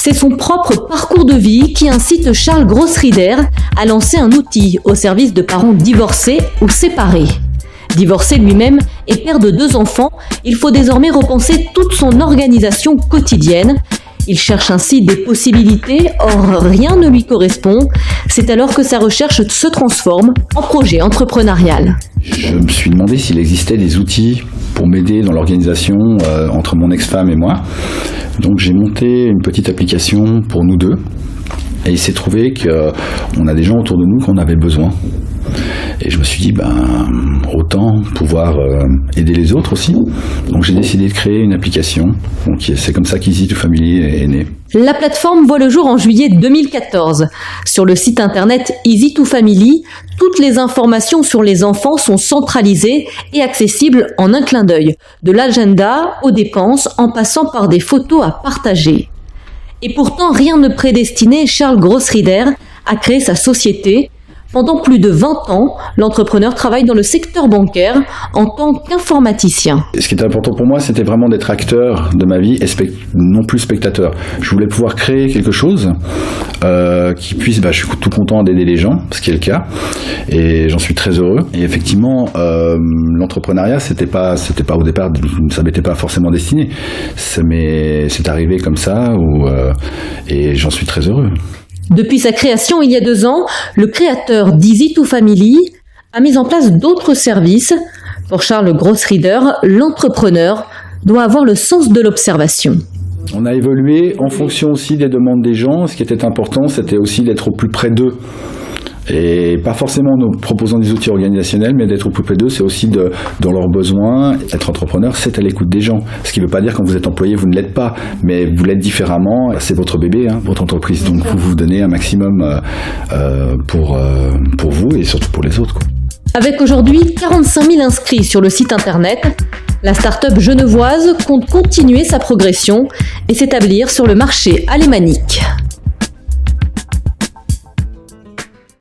C'est son propre parcours de vie qui incite Charles Grossrieder à lancer un outil au service de parents divorcés ou séparés. Divorcé lui-même et père de 2 enfants, il faut désormais repenser toute son organisation quotidienne. Il cherche ainsi des possibilités, or rien ne lui correspond. C'est alors que sa recherche se transforme en projet entrepreneurial. Je me suis demandé s'il existait des outils pour m'aider dans l'organisation entre mon ex-femme et moi. Donc j'ai monté une petite application pour nous deux. Et il s'est trouvé qu'on a des gens autour de nous qu'on avait besoin. Et je me suis dit, autant pouvoir aider les autres aussi. Donc j'ai décidé de créer une application. Donc c'est comme ça qu'Easy2Family est né. La plateforme voit le jour en juillet 2014. Sur le site internet Easy2Family, toutes les informations sur les enfants sont centralisées et accessibles en un clin d'œil, de l'agenda aux dépenses en passant par des photos à partager. Et pourtant, rien ne prédestinait Charles Grossrieder à créer sa société. Pendant plus de 20 ans, l'entrepreneur travaille dans le secteur bancaire en tant qu'informaticien. Ce qui était important pour moi, c'était vraiment d'être acteur de ma vie et non plus spectateur. Je voulais pouvoir créer quelque chose qui puisse, je suis tout content d'aider les gens, ce qui est le cas, et j'en suis très heureux. Et effectivement, l'entrepreneuriat, c'était pas au départ, ça m'était pas forcément destiné. C'est arrivé comme ça, et j'en suis très heureux. Depuis sa création il y a 2 ans, le créateur d'Easy2Family a mis en place d'autres services. Pour Charles Grossrieder, l'entrepreneur doit avoir le sens de l'observation. On a évolué en fonction aussi des demandes des gens. Ce qui était important, c'était aussi d'être au plus près d'eux. Et pas forcément en nous proposant des outils organisationnels, mais d'être au plus près d'eux, c'est aussi dans leurs besoins. Être entrepreneur, c'est à l'écoute des gens. Ce qui ne veut pas dire que quand vous êtes employé, vous ne l'êtes pas, mais vous l'êtes différemment. C'est votre bébé, votre entreprise. Donc vous donnez un maximum pour vous et surtout pour les autres, quoi. Avec aujourd'hui 45 000 inscrits sur le site internet, la start-up genevoise compte continuer sa progression et s'établir sur le marché alémanique.